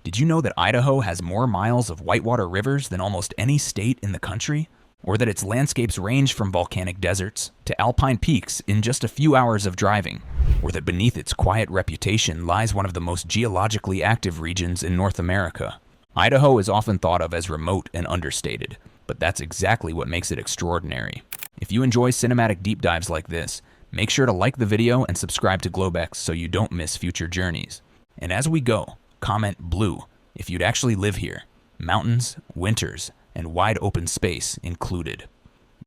Did you know that Idaho has more miles of whitewater rivers than almost any state in the country? Or that its landscapes range from volcanic deserts to alpine peaks in just a few hours of driving? Or that beneath its quiet reputation lies one of the most geologically active regions in North America? Idaho is often thought of as remote and understated, but that's exactly what makes it extraordinary. If you enjoy cinematic deep dives like this, make sure to like the video and subscribe to Globex so you don't miss future journeys. And as we go, comment blue if you'd actually live here. Mountains, winters, and wide open space included.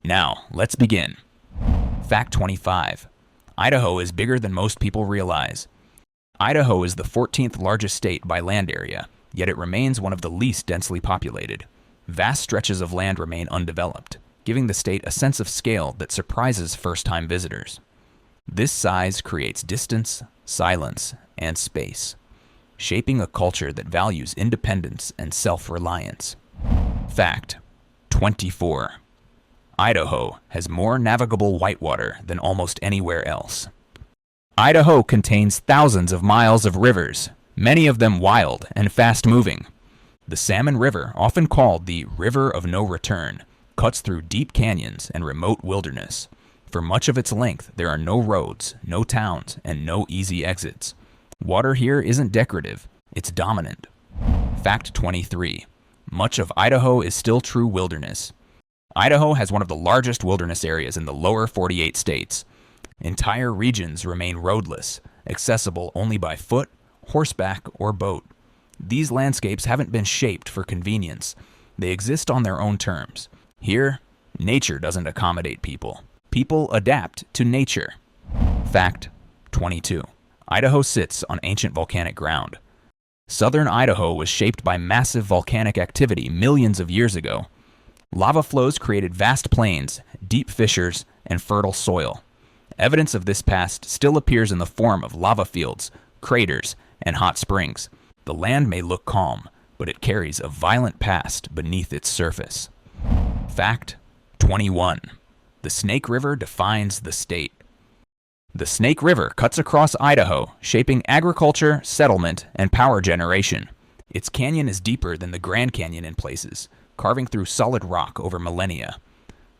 Now, let's begin. Fact 25. Idaho is bigger than most people realize. Idaho is the 14th largest state by land area, yet it remains one of the least densely populated. Vast stretches of land remain undeveloped, giving the state a sense of scale that surprises first-time visitors. This size creates distance, silence, and space, shaping a culture that values independence and self-reliance. Fact 24. Idaho has more navigable whitewater than almost anywhere else. Idaho contains thousands of miles of rivers, many of them wild and fast-moving. The Salmon River, often called the River of No Return, cuts through deep canyons and remote wilderness. For much of its length, there are no roads, no towns, and no easy exits. Water here isn't decorative, it's dominant. Fact 23. Much of Idaho is still true wilderness. Idaho has one of the largest wilderness areas in the lower 48 states. Entire regions remain roadless, accessible only by foot, horseback, or boat. These landscapes haven't been shaped for convenience. They exist on their own terms. Here, nature doesn't accommodate people. People adapt to nature. Fact 22. Idaho sits on ancient volcanic ground. Southern Idaho was shaped by massive volcanic activity millions of years ago. Lava flows created vast plains, deep fissures, and fertile soil. Evidence of this past still appears in the form of lava fields, craters, and hot springs. The land may look calm, but it carries a violent past beneath its surface. Fact 21. The Snake River defines the state. The Snake River cuts across Idaho, shaping agriculture, settlement, and power generation. Its canyon is deeper than the Grand Canyon in places, carving through solid rock over millennia.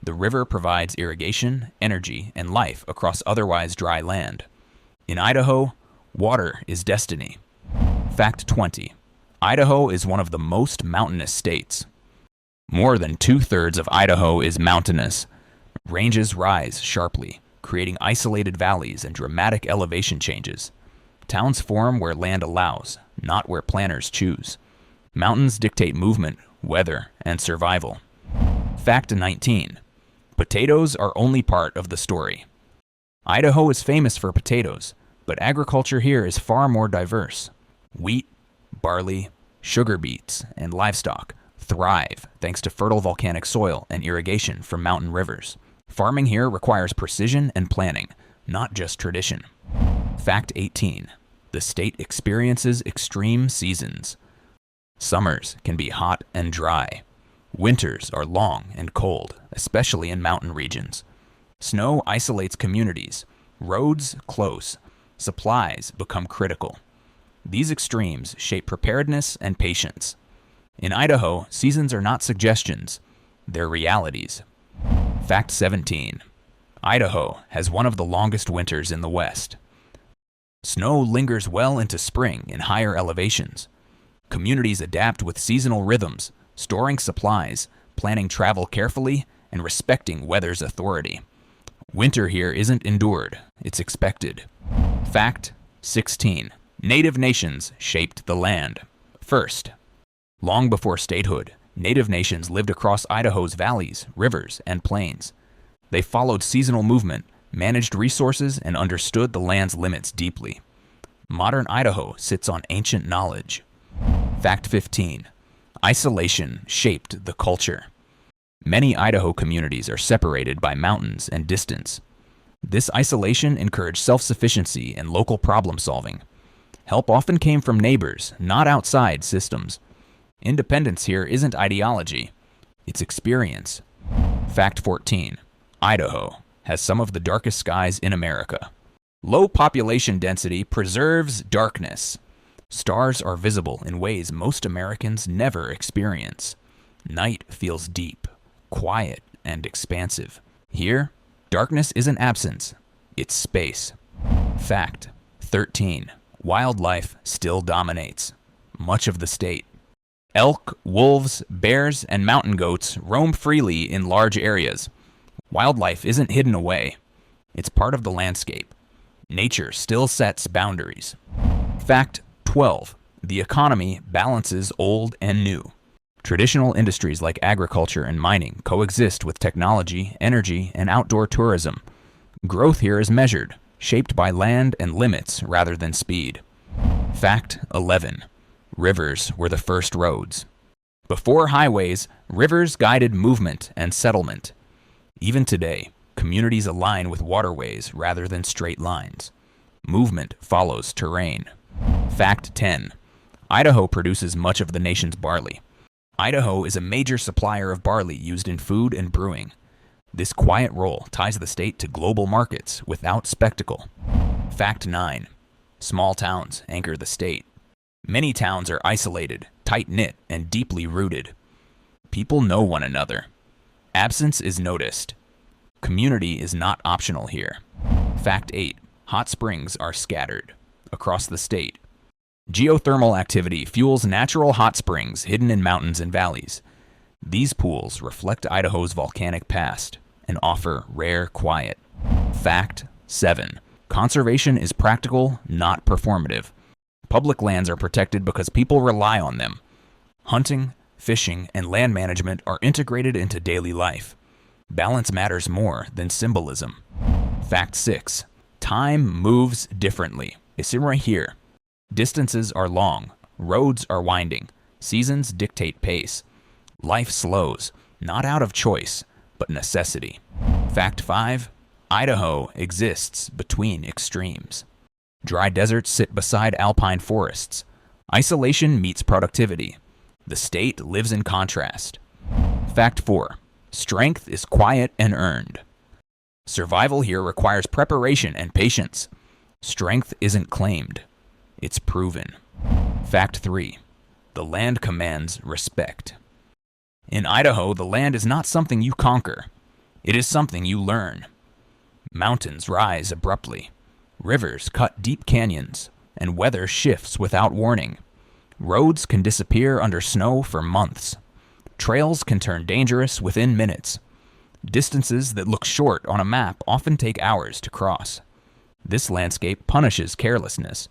The river provides irrigation, energy, and life across otherwise dry land. In Idaho, water is destiny. Fact 20. Idaho is one of the most mountainous states. More than 2/3 of Idaho is mountainous. Ranges rise sharply, creating isolated valleys and dramatic elevation changes. Towns form where land allows, not where planners choose. Mountains dictate movement, weather, and survival. Fact 19. Potatoes are only part of the story. Idaho is famous for potatoes, but agriculture here is far more diverse. Wheat, barley, sugar beets, and livestock thrive thanks to fertile volcanic soil and irrigation from mountain rivers. Farming here requires precision and planning, not just tradition. Fact 18. The state experiences extreme seasons. Summers can be hot and dry. Winters are long and cold, especially in mountain regions. Snow isolates communities. Roads close. Supplies become critical. These extremes shape preparedness and patience. In Idaho, seasons are not suggestions, they're realities. Fact 17. Idaho has one of the longest winters in the West. Snow lingers well into spring in higher elevations. Communities adapt with seasonal rhythms, storing supplies, planning travel carefully, and respecting weather's authority. Winter here isn't endured, it's expected. Fact 16. Native nations shaped the land. First, long before statehood, Native nations lived across Idaho's valleys, rivers, and plains. They followed seasonal movement, managed resources, and understood the land's limits deeply. Modern Idaho sits on ancient knowledge. Fact 15. Isolation shaped the culture. Many Idaho communities are separated by mountains and distance. This isolation encouraged self-sufficiency and local problem-solving. Help often came from neighbors, not outside systems. Independence here isn't ideology, it's experience. Fact 14. Idaho has some of the darkest skies in America. Low population density preserves darkness. Stars are visible in ways most Americans never experience. Night feels deep, quiet, and expansive. Here, darkness isn't absence, it's space. Fact 13. Wildlife still dominates much of the state. Elk, wolves, bears, and mountain goats roam freely in large areas. Wildlife isn't hidden away. It's part of the landscape. Nature still sets boundaries. Fact 12. The economy balances old and new. Traditional industries like agriculture and mining coexist with technology, energy, and outdoor tourism. Growth here is measured, shaped by land and limits rather than speed. Fact 11. Rivers were the first roads. Before highways, rivers guided movement and settlement. Even today, communities align with waterways rather than straight lines. Movement follows terrain. Fact 10. Idaho produces much of the nation's barley. Idaho is a major supplier of barley used in food and brewing. This quiet role ties the state to global markets without spectacle. Fact 9. Small towns anchor the state. Many towns are isolated, tight-knit, and deeply rooted. People know one another. Absence is noticed. Community is not optional here. Fact 8. Hot springs are scattered across the state. Geothermal activity fuels natural hot springs hidden in mountains and valleys. These pools reflect Idaho's volcanic past and offer rare quiet. Fact 7. Conservation is practical, not performative. Public lands are protected because people rely on them. Hunting, fishing, and land management are integrated into daily life. Balance matters more than symbolism. Fact 6. Time moves differently. It's right here. Distances are long, roads are winding, seasons dictate pace. Life slows, not out of choice, but necessity. Fact 5. Idaho exists between extremes. Dry deserts sit beside alpine forests. Isolation meets productivity. The state lives in contrast. Fact 4. Strength is quiet and earned. Survival here requires preparation and patience. Strength isn't claimed. It's proven. Fact 3. The land commands respect. In Idaho, the land is not something you conquer. It is something you learn. Mountains rise abruptly. Rivers cut deep canyons, and weather shifts without warning. Roads can disappear under snow for months. Trails can turn dangerous within minutes. Distances that look short on a map often take hours to cross. This landscape punishes carelessness.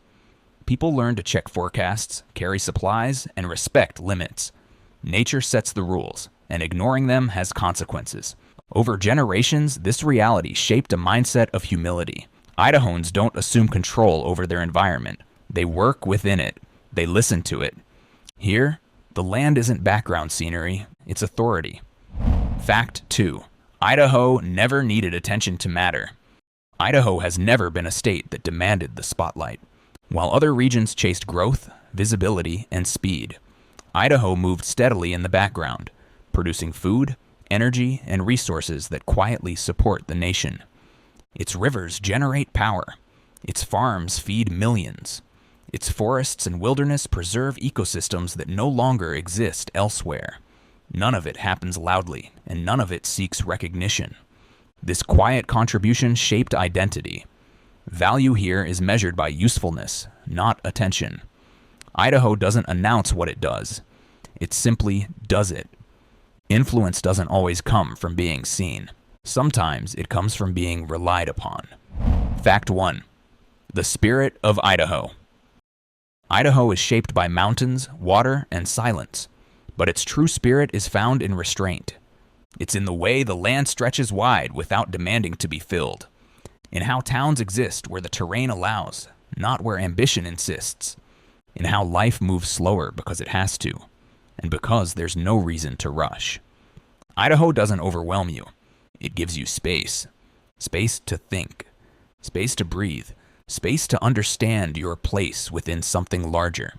People learn to check forecasts, carry supplies, and respect limits. Nature sets the rules, and ignoring them has consequences. Over generations, this reality shaped a mindset of humility. Idahoans don't assume control over their environment. They work within it. They listen to it. Here, the land isn't background scenery, it's authority. Fact 2. Idaho never needed attention to matter. Idaho has never been a state that demanded the spotlight. While other regions chased growth, visibility, and speed, Idaho moved steadily in the background, producing food, energy, and resources that quietly support the nation. Its rivers generate power. Its farms feed millions. Its forests and wilderness preserve ecosystems that no longer exist elsewhere. None of it happens loudly, and none of it seeks recognition. This quiet contribution shaped identity. Value here is measured by usefulness, not attention. Idaho doesn't announce what it does. It simply does it. Influence doesn't always come from being seen. Sometimes it comes from being relied upon. Fact 1. The spirit of Idaho. Idaho is shaped by mountains, water, and silence, but its true spirit is found in restraint. It's in the way the land stretches wide without demanding to be filled. In how towns exist where the terrain allows, not where ambition insists. In how life moves slower because it has to, and because there's no reason to rush. Idaho doesn't overwhelm you. It gives you space. Space to think. Space to breathe. Space to understand your place within something larger.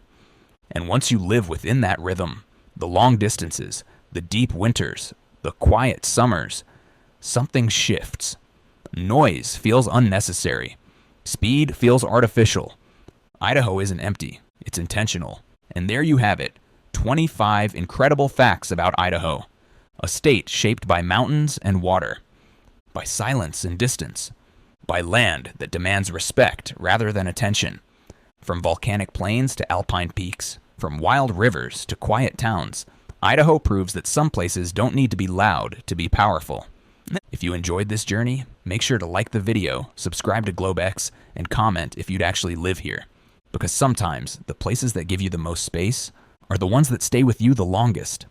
And once you live within that rhythm, the long distances, the deep winters, the quiet summers, something shifts. Noise feels unnecessary. Speed feels artificial. Idaho isn't empty. It's intentional. And there you have it, 25 incredible facts about Idaho, a state shaped by mountains and water, by silence and distance, by land that demands respect rather than attention. From volcanic plains to alpine peaks, from wild rivers to quiet towns, Idaho proves that some places don't need to be loud to be powerful. If you enjoyed this journey, make sure to like the video, subscribe to GlobeX, and comment if you'd actually live here. Because sometimes the places that give you the most space are the ones that stay with you the longest.